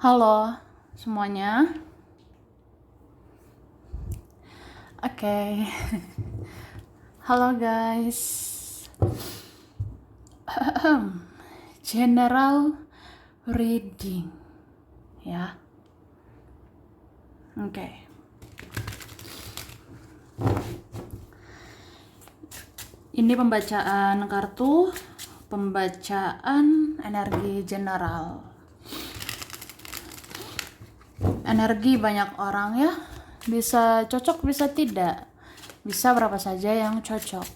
Halo semuanya. Oke. Halo guys. General reading ya. Oke. Ini pembacaan kartu, pembacaan energi general. Energi banyak orang ya. Bisa cocok, bisa tidak. Bisa berapa saja yang cocok.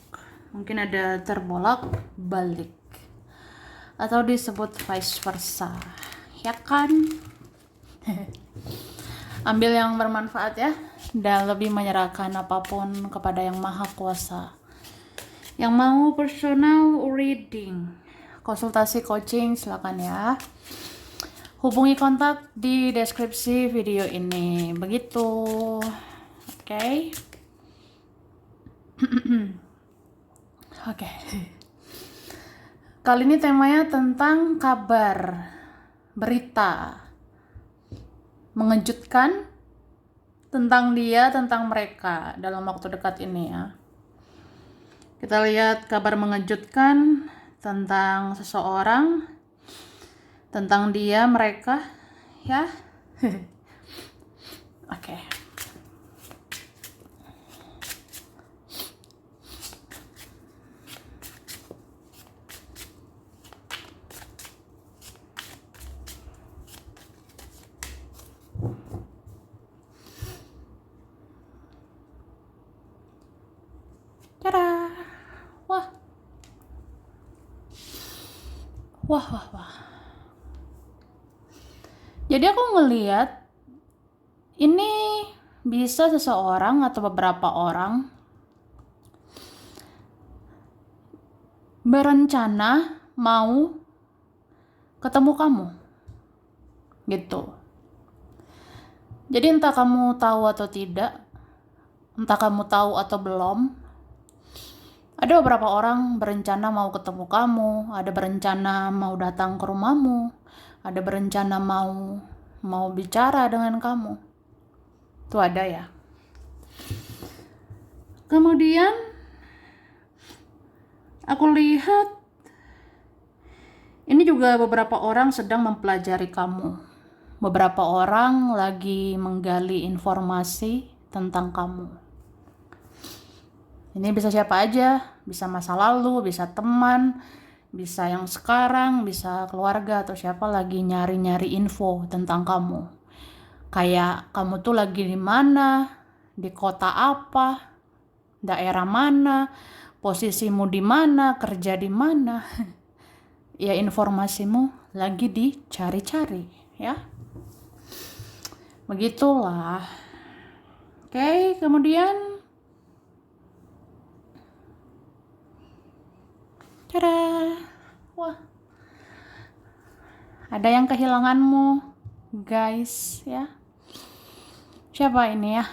Mungkin ada terbolak balik. Atau disebut vice versa. Ya kan? Ambil yang bermanfaat ya. Dan lebih menyerahkan apapun kepada yang maha kuasa. Yang mau personal reading, konsultasi coaching, silakan ya. Hubungi kontak di deskripsi video ini. Begitu. Oke. Oke. Kali ini temanya tentang kabar, berita mengejutkan tentang dia, tentang mereka dalam waktu dekat ini ya. Kita lihat kabar mengejutkan tentang seseorang, tentang dia, mereka, ya. Oke. Tada. Wah. Wah, wah, wah. Jadi aku ngeliat ini bisa seseorang atau beberapa orang berencana mau ketemu kamu. Gitu. Jadi entah kamu tahu atau tidak, entah kamu tahu atau belum, ada beberapa orang berencana mau ketemu kamu, ada berencana mau datang ke rumahmu, ada berencana mau bicara dengan kamu. Itu ada ya. Kemudian aku lihat ini juga beberapa orang sedang mempelajari kamu. Beberapa orang lagi menggali informasi tentang kamu. Ini bisa siapa aja, bisa masa lalu, bisa teman, bisa yang sekarang, bisa keluarga atau siapa lagi nyari-nyari info tentang kamu. Kayak kamu tuh lagi di mana, di kota apa, daerah mana, posisimu di mana, kerja di mana. Ya informasimu lagi dicari-cari ya. Begitulah. Oke, kemudian tada. Wah. Ada yang kehilanganmu, guys, ya. Siapa ini ya?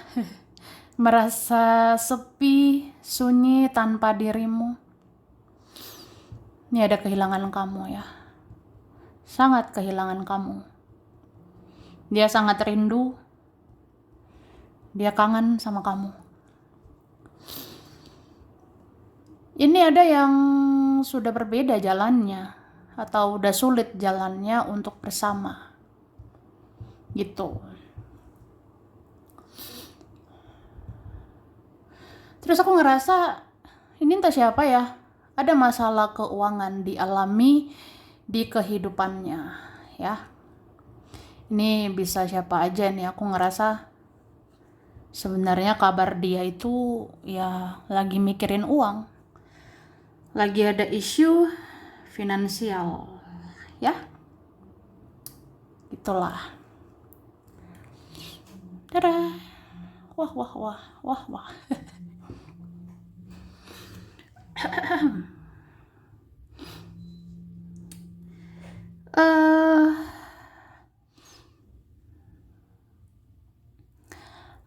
Merasa sepi, sunyi tanpa dirimu. Ini ada kehilangan kamu ya. Sangat kehilangan kamu. Dia sangat rindu. Dia kangen sama kamu. Ini ada yang sudah berbeda jalannya atau udah sulit jalannya untuk bersama. Gitu. Terus aku ngerasa ini entah siapa ya. Ada masalah keuangan dialami di kehidupannya ya. Ini bisa siapa aja nih, aku ngerasa sebenarnya kabar dia itu ya lagi mikirin uang. Lagi ada isu finansial ya. Itulah. Tada. Wah, wah, wah, wah, wah.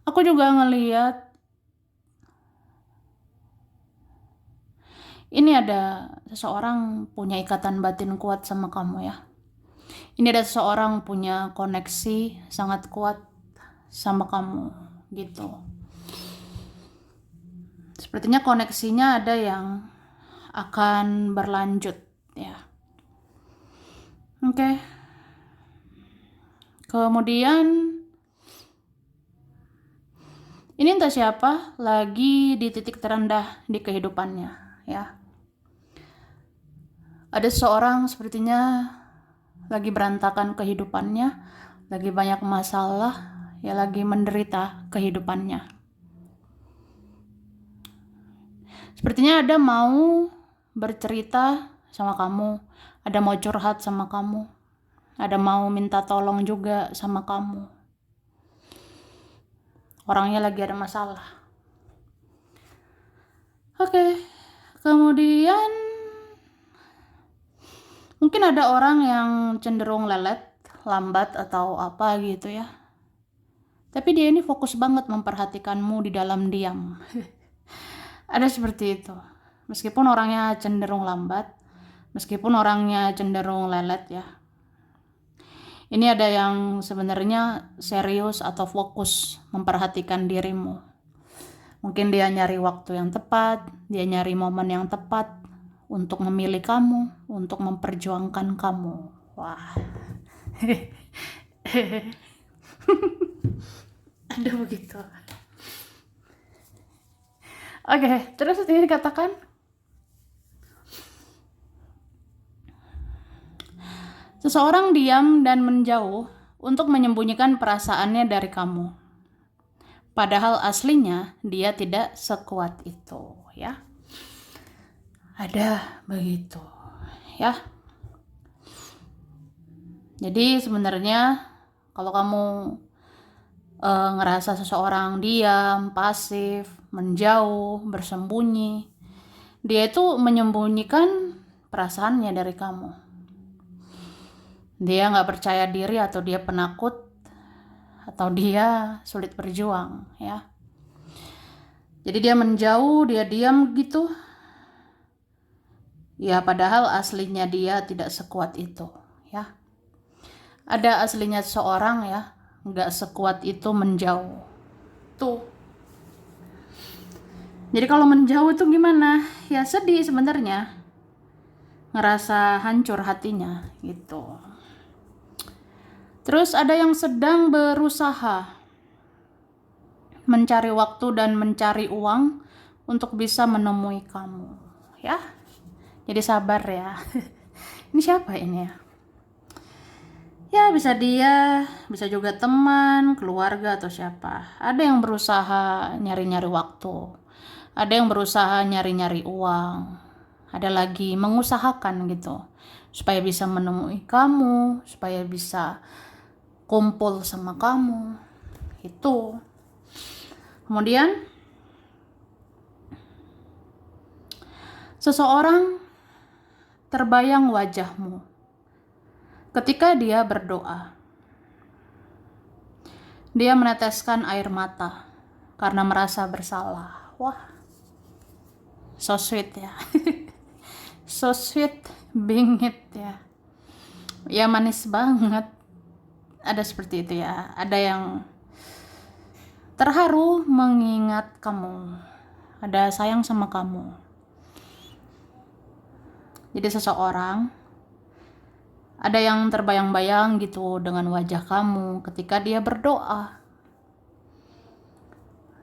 Aku juga ngeliat ini ada seseorang punya ikatan batin kuat sama kamu ya. Ini ada seseorang punya koneksi sangat kuat sama kamu gitu. Sepertinya koneksinya ada yang akan berlanjut ya. Oke. Kemudian ini entah siapa lagi di titik terendah di kehidupannya ya. Ada seorang sepertinya lagi berantakan kehidupannya, lagi banyak masalah, ya lagi menderita kehidupannya. Sepertinya ada mau bercerita sama kamu, ada mau curhat sama kamu, ada mau minta tolong juga sama kamu. Orangnya lagi ada masalah. Oke, kemudian mungkin ada orang yang cenderung lelet, lambat atau apa gitu ya. Tapi dia ini fokus banget memperhatikanmu di dalam diam. Ada seperti itu. Meskipun orangnya cenderung lambat, meskipun orangnya cenderung lelet ya. Ini ada yang sebenarnya serius atau fokus memperhatikan dirimu. Mungkin dia nyari waktu yang tepat, dia nyari momen yang tepat untuk memilih kamu, untuk memperjuangkan kamu. Wah. Ada begitu. Oke, terus ini dikatakan seseorang diam dan menjauh untuk menyembunyikan perasaannya dari kamu. Padahal aslinya dia tidak sekuat itu, ya. Ada begitu, ya. Jadi sebenarnya kalau kamu ngerasa seseorang diam, pasif, menjauh, bersembunyi, dia itu menyembunyikan perasaannya dari kamu. Dia nggak percaya diri atau dia penakut atau dia sulit berjuang ya. Jadi dia menjauh, dia diam gitu. Ya padahal aslinya dia tidak sekuat itu ya. Ada aslinya seseorang ya, nggak sekuat itu menjauh. Tuh. Jadi kalau menjauh itu gimana? Ya sedih sebenarnya. Ngerasa hancur hatinya gitu. Terus ada yang sedang berusaha mencari waktu dan mencari uang untuk bisa menemui kamu, ya. Jadi sabar ya. Ini siapa ini ya? Ya bisa dia, bisa juga teman, keluarga atau siapa. Ada yang berusaha nyari-nyari waktu. Ada yang berusaha nyari-nyari uang. Ada lagi mengusahakan gitu supaya bisa menemui kamu, supaya bisa kumpul sama kamu itu. Kemudian seseorang terbayang wajahmu ketika dia berdoa. Dia meneteskan air mata karena merasa bersalah. Wah, so sweet ya. So sweet, bingit ya. Ya manis banget. Ada seperti itu ya. Ada yang terharu mengingat kamu. Ada sayang sama kamu. Jadi seseorang ada yang terbayang-bayang gitu dengan wajah kamu ketika dia berdoa.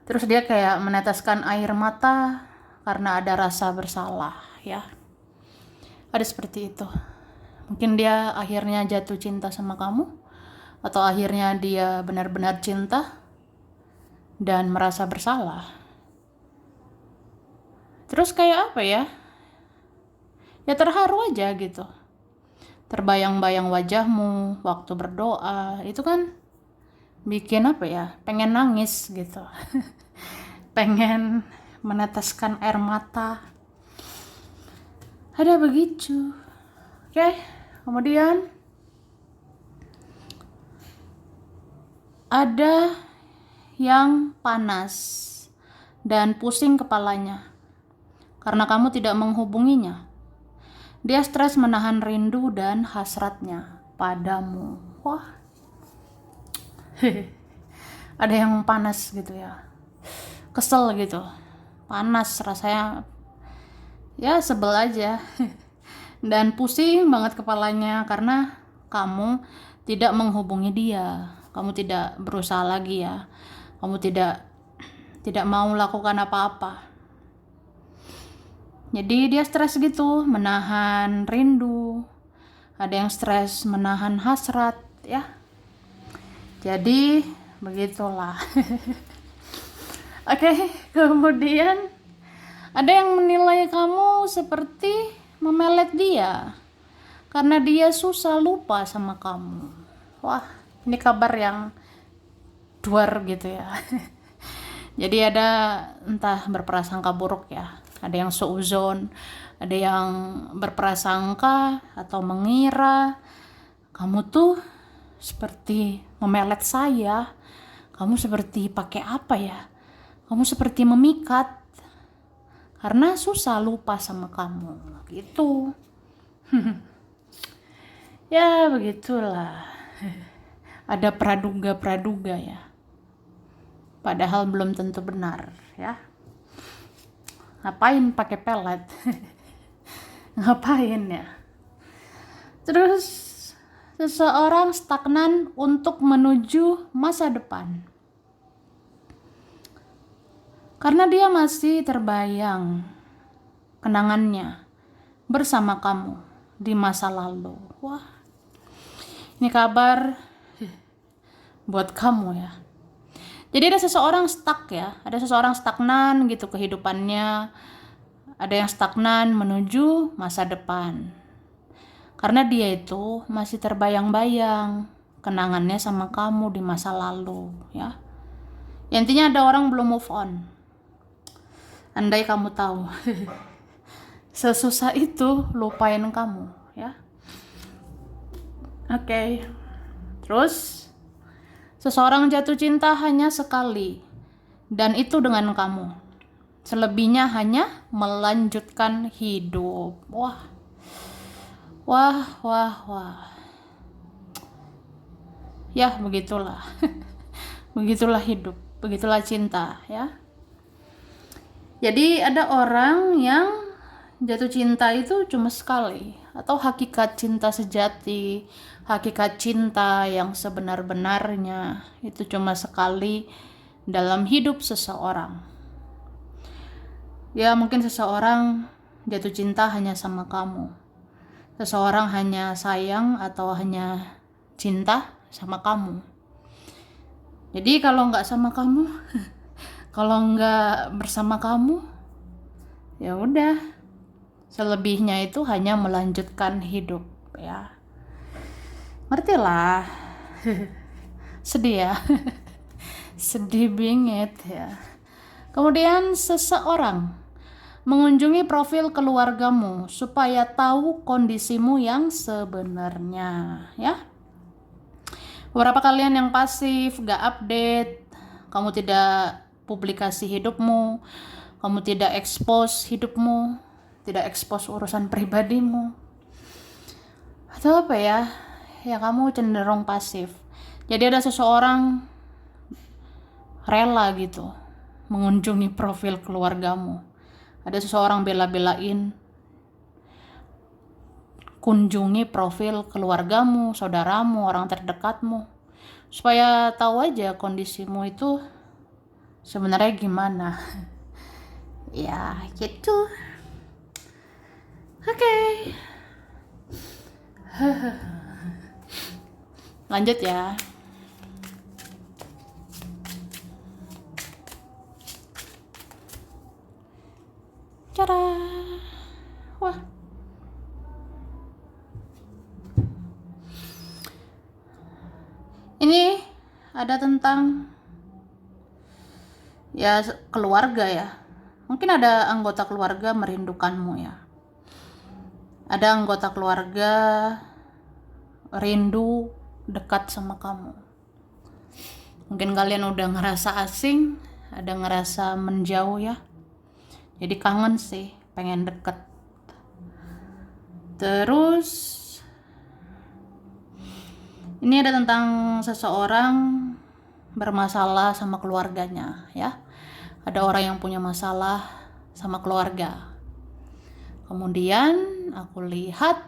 Terus dia kayak meneteskan air mata karena ada rasa bersalah ya. Ada seperti itu. Mungkin dia akhirnya jatuh cinta sama kamu, atau akhirnya dia benar-benar cinta dan merasa bersalah. Terus kayak apa ya? Ya terharu aja gitu. Terbayang-bayang wajahmu waktu berdoa, itu kan bikin apa ya? Pengen nangis gitu. Pengen meneteskan air mata. Ada begitu. Oke, kemudian ada yang panas dan pusing kepalanya karena kamu tidak menghubunginya. Dia stres menahan rindu dan hasratnya. padamu. Wah, ada yang panas gitu ya, kesel gitu, panas rasanya, ya sebel aja. Dan pusing banget kepalanya karena kamu tidak menghubungi dia, kamu tidak berusaha lagi ya, kamu tidak mau lakukan apa-apa. Jadi dia stres gitu, menahan rindu. Ada yang stres menahan hasrat ya. Jadi begitulah. Oke, kemudian ada yang menilai kamu seperti memelet dia karena dia susah lupa sama kamu. Wah, ini kabar yang duar gitu ya. Jadi ada entah berprasangka buruk ya, ada yang suuzon, ada yang berprasangka atau mengira kamu tuh seperti memelet saya, kamu seperti pakai apa ya, kamu seperti memikat karena susah lupa sama kamu gitu. Ya begitulah, ada praduga-praduga ya, padahal belum tentu benar ya. Ngapain pakai pelet? Ngapain ya? Terus seseorang stagnan untuk menuju masa depan karena dia masih terbayang kenangannya bersama kamu di masa lalu. Wah, ini kabar buat kamu ya. Jadi ada seseorang stuck ya, ada seseorang stagnan gitu kehidupannya, ada yang stagnan menuju masa depan. Karena dia itu masih terbayang-bayang kenangannya sama kamu di masa lalu ya. Ya, intinya ada orang belum move on. Andai kamu tahu, sesusah itu lupain kamu ya. Oke. Terus seseorang jatuh cinta hanya sekali, dan itu dengan kamu. Selebihnya hanya melanjutkan hidup. Wah. Ya, begitulah. Begitulah hidup, begitulah cinta, ya. Jadi ada orang yang jatuh cinta itu cuma sekali, atau hakikat cinta sejati, hakikat cinta yang sebenar-benarnya itu cuma sekali dalam hidup seseorang. Ya, mungkin seseorang jatuh cinta hanya sama kamu. Seseorang hanya sayang atau hanya cinta sama kamu. Jadi kalau nggak sama kamu, kalau nggak bersama kamu, ya udah. Selebihnya itu hanya melanjutkan hidup, ya. Ngerti lah. Sedih ya. Sedih banget ya. Kemudian seseorang mengunjungi profil keluargamu supaya tahu kondisimu yang sebenarnya, ya. Beberapa kalian yang pasif, gak update, kamu tidak publikasi hidupmu, kamu tidak expose hidupmu, tidak expose urusan pribadimu, atau apa ya, ya kamu cenderung pasif. Jadi ada seseorang rela gitu mengunjungi profil keluargamu. Ada seseorang bela-belain kunjungi profil keluargamu, saudaramu, orang terdekatmu, supaya tahu aja kondisimu itu sebenarnya gimana. Ya gitu. Oke. Lanjut ya. Cara. Wah. Ini ada tentang ya keluarga ya. Mungkin ada anggota keluarga merindukanmu ya. Ada anggota keluarga rindu dekat sama kamu. Mungkin kalian udah ngerasa asing, ada ngerasa menjauh ya. Jadi kangen sih, pengen deket. Terus Ini ada tentang seseorang bermasalah sama keluarganya, ya. Ada orang yang punya masalah sama keluarga. Kemudian aku lihat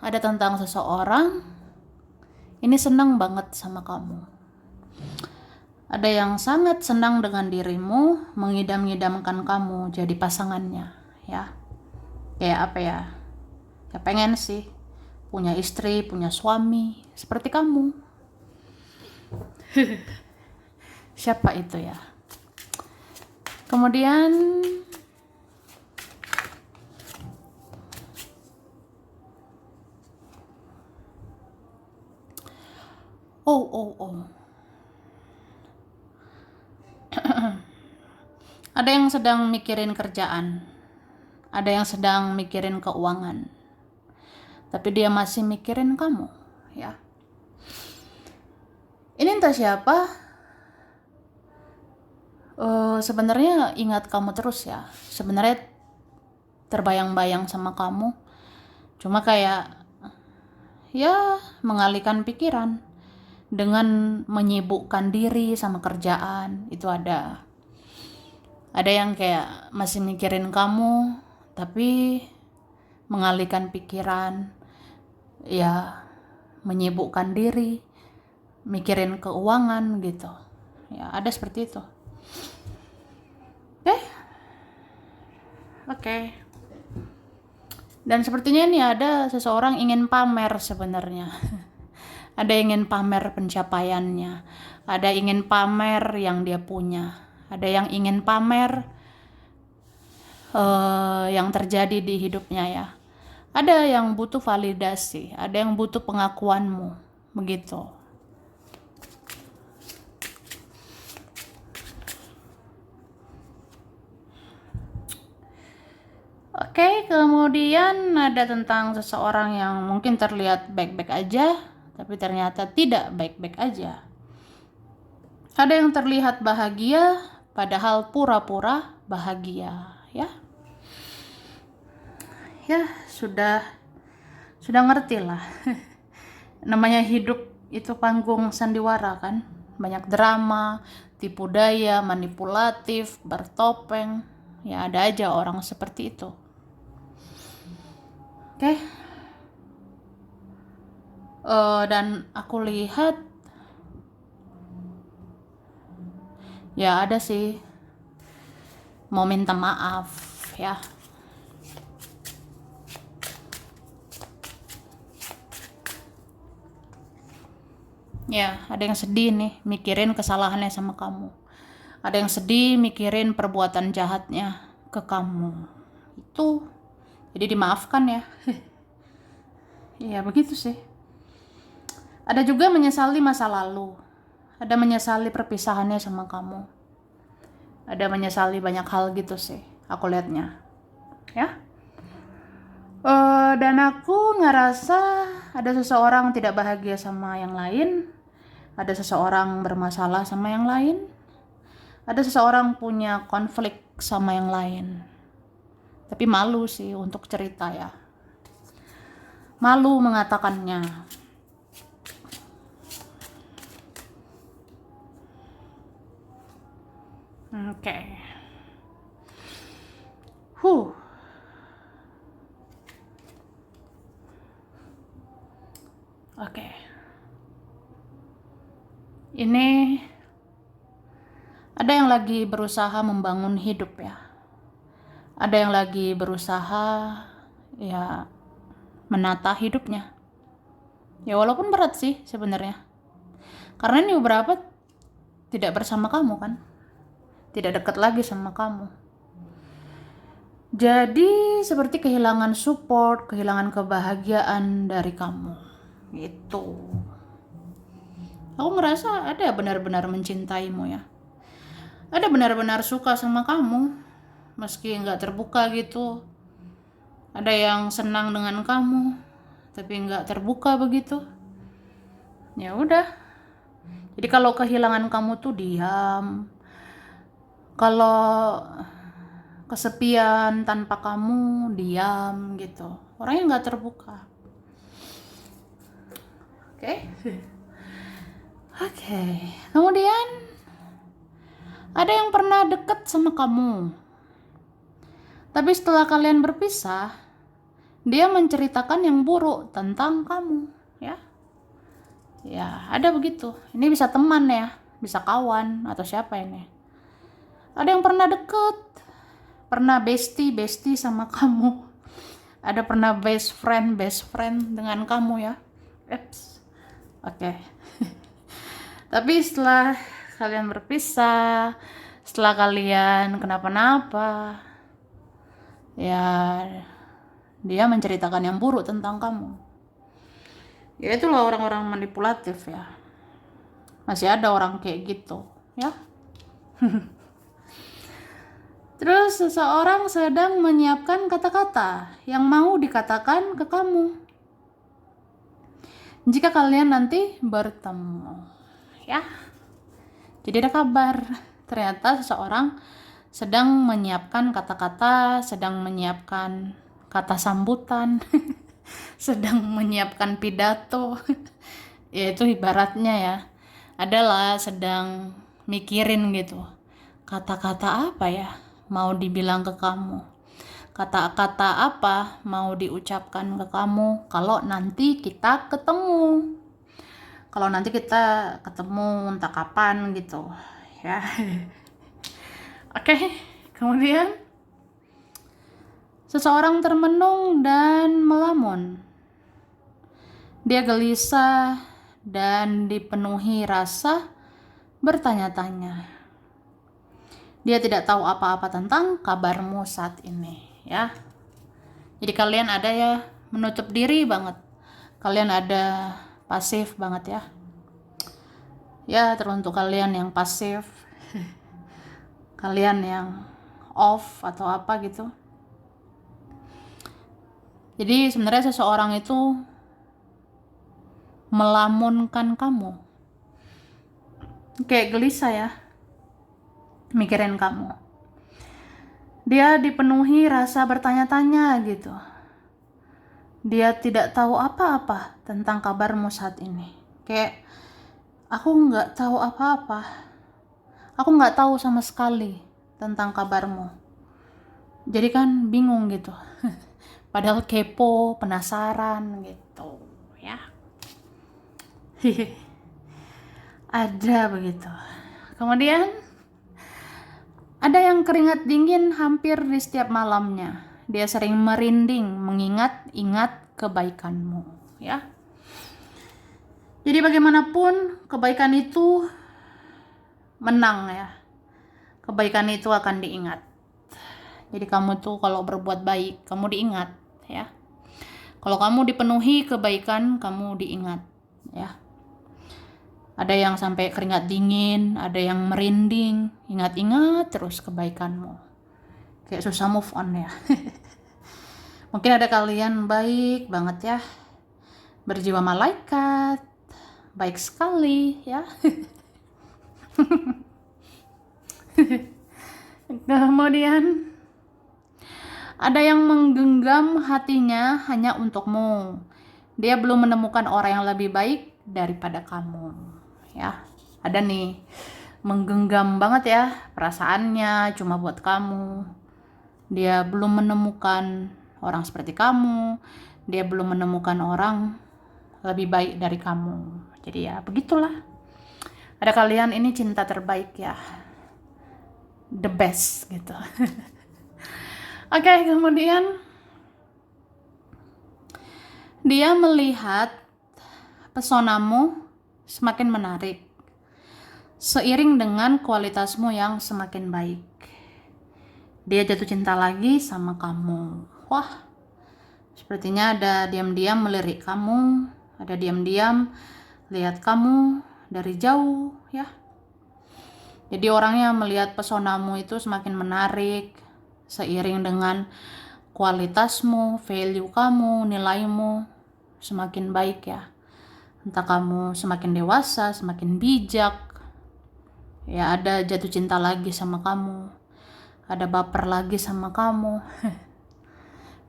ada tentang seseorang ini senang banget sama kamu. Ada yang sangat senang dengan dirimu, mengidam-idamkan kamu jadi pasangannya, ya. Kayak apa ya? Ya pengen sih punya istri, punya suami seperti kamu. Siapa itu ya? Kemudian oh. Ada yang sedang mikirin kerjaan. Ada yang sedang mikirin keuangan. Tapi dia masih mikirin kamu, ya. Ini entah siapa. Sebenarnya ingat kamu terus ya. Sebenarnya terbayang-bayang sama kamu. Cuma kayak ya mengalihkan pikiran dengan menyibukkan diri sama kerjaan. Itu ada yang kayak masih mikirin kamu tapi mengalihkan pikiran, ya menyibukkan diri mikirin keuangan gitu. Ya ada seperti itu. Oke. Dan sepertinya ini ada seseorang ingin pamer sebenarnya. Ada ingin pamer pencapaiannya, ada ingin pamer yang dia punya, ada yang ingin pamer yang terjadi di hidupnya ya. Ada yang butuh validasi, ada yang butuh pengakuanmu, begitu. Oke, kemudian ada tentang seseorang yang mungkin terlihat baik-baik aja, tapi ternyata tidak baik-baik aja. Ada yang terlihat bahagia, padahal pura-pura bahagia, ya. Ya, sudah ngerti lah. Namanya hidup itu panggung sandiwara kan. Banyak drama, tipu daya, manipulatif, bertopeng. Ya ada aja orang seperti itu. Oke. Dan aku lihat ya ada sih mau minta maaf ya. Ya, ada yang sedih nih mikirin kesalahannya sama kamu. Ada yang sedih mikirin perbuatan jahatnya ke kamu. Itu jadi dimaafkan ya. Iya, begitu sih. Ada juga menyesali masa lalu. Ada menyesali perpisahannya sama kamu. Ada menyesali banyak hal gitu sih. Aku lihatnya. Ya. Dan aku ngerasa ada seseorang tidak bahagia sama yang lain. Ada seseorang bermasalah sama yang lain. Ada seseorang punya konflik sama yang lain. Tapi malu sih untuk cerita ya. Malu mengatakannya. Oke. Oke. Ini ada yang lagi berusaha membangun hidup ya. Ada yang lagi berusaha ya menata hidupnya. Ya walaupun berat sih sebenarnya. Karena ini beberapa tidak bersama kamu kan. Tidak dekat lagi sama kamu. Jadi seperti kehilangan support, kehilangan kebahagiaan dari kamu. Gitu. Aku ngerasa ada benar-benar mencintaimu ya. Ada benar-benar suka sama kamu. Meski nggak terbuka gitu. Ada yang senang dengan kamu, tapi nggak terbuka begitu. Ya udah. Jadi kalau kehilangan kamu tuh diam. Kalau kesepian tanpa kamu diam gitu. Orangnya nggak terbuka. Oke. Oke. Kemudian ada yang pernah deket sama kamu, tapi setelah kalian berpisah, dia menceritakan yang buruk tentang kamu, ya. Ya, ada begitu. Ini bisa teman ya, bisa kawan atau siapa ini. Ada yang pernah deket, pernah bestie sama kamu. Ada pernah best friend dengan kamu ya. Eps. Oke. Tapi setelah kalian berpisah, setelah kalian kenapa-napa, ya dia menceritakan yang buruk tentang kamu. Ya itulah orang-orang manipulatif ya. Masih ada orang kayak gitu ya. Terus seseorang sedang menyiapkan kata-kata yang mau dikatakan ke kamu jika kalian nanti bertemu ya. Jadi ada kabar, ternyata seseorang sedang menyiapkan kata-kata, sedang menyiapkan kata sambutan, sedang menyiapkan pidato. Ya itu ibaratnya ya, adalah sedang mikirin gitu, kata-kata apa ya mau dibilang ke kamu, kata-kata apa mau diucapkan ke kamu kalau nanti kita ketemu. Kalau nanti kita ketemu entah kapan gitu ya. Oke, kemudian seseorang termenung dan melamun. Dia gelisah dan dipenuhi rasa bertanya-tanya. Dia tidak tahu apa-apa tentang kabarmu saat ini ya. Jadi kalian ada ya menutup diri banget. Kalian ada pasif banget ya. Ya teruntuk kalian yang pasif, kalian yang off atau apa gitu. Jadi sebenarnya seseorang itu melamunkan kamu, kayak gelisah ya, mikirin kamu. Dia dipenuhi rasa bertanya-tanya gitu. Dia tidak tahu apa-apa tentang kabarmu saat ini. Kayak, aku nggak tahu apa-apa. Aku nggak tahu sama sekali tentang kabarmu. Jadi kan bingung gitu. Padahal kepo, penasaran gitu ya. Ada begitu. Kemudian ada yang keringat dingin hampir di setiap malamnya. Dia sering merinding mengingat-ingat kebaikanmu ya. Jadi bagaimanapun kebaikan itu menang ya. Kebaikan itu akan diingat. Jadi kamu tuh kalau berbuat baik, kamu diingat ya. Kalau kamu dipenuhi kebaikan, kamu diingat ya. Ada yang sampai keringat dingin, ada yang merinding, ingat-ingat terus kebaikanmu. Kayak susah move on ya. Mungkin ada kalian baik banget ya, berjiwa malaikat, baik sekali ya. Kemudian ada yang menggenggam hatinya hanya untukmu. Dia belum menemukan orang yang lebih baik daripada kamu ya. Ada nih menggenggam banget ya perasaannya cuma buat kamu. Dia belum menemukan orang seperti kamu. Dia belum menemukan orang lebih baik dari kamu. Jadi ya begitulah. Ada kalian ini cinta terbaik ya. The best gitu. Oke, kemudian dia melihat pesonamu semakin menarik seiring dengan kualitasmu yang semakin baik. Dia jatuh cinta lagi sama kamu. Wah, sepertinya ada diam-diam melirik kamu, ada diam-diam lihat kamu dari jauh ya. Jadi orangnya melihat pesonamu itu semakin menarik seiring dengan kualitasmu, value kamu, nilaimu semakin baik ya. Entah kamu semakin dewasa, semakin bijak, ya ada jatuh cinta lagi sama kamu, ada baper lagi sama kamu.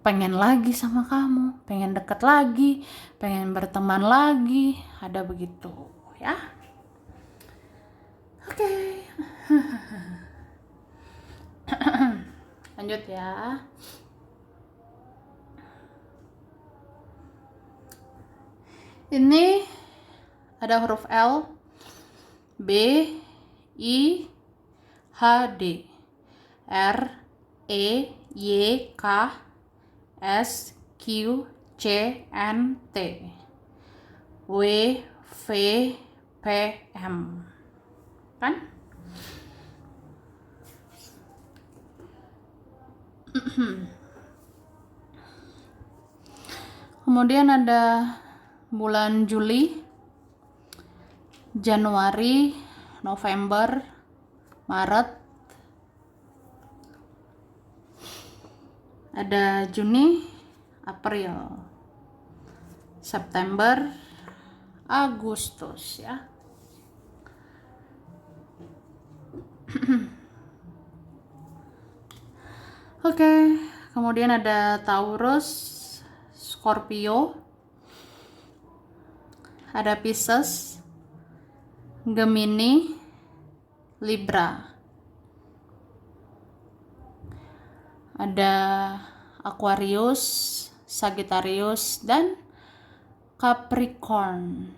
pengen lagi sama kamu, pengen deket lagi, pengen berteman lagi, ada begitu ya. Oke. Lanjut ya. Ini ada huruf L, B, I, H, D, R, E, Y, K, S, Q, C, N, T, W, V, P, M. Kan? Kemudian ada bulan Juli, Januari, November, Maret, ada Juni, April, September, Agustus ya. Oke, kemudian ada Taurus, Scorpio, ada Pisces, Gemini, Libra, ada Aquarius, Sagittarius, dan Capricorn.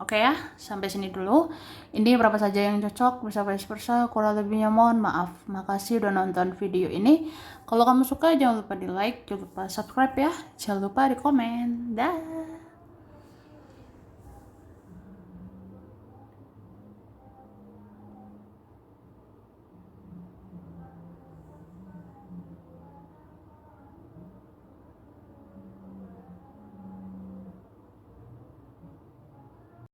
Oke ya, sampai sini dulu. Ini berapa saja yang cocok, bisa vice versa, kurang lebihnya mohon maaf. Makasih udah nonton video ini. Kalau kamu suka jangan lupa di like, jangan lupa subscribe ya. Jangan lupa di komen. Dah.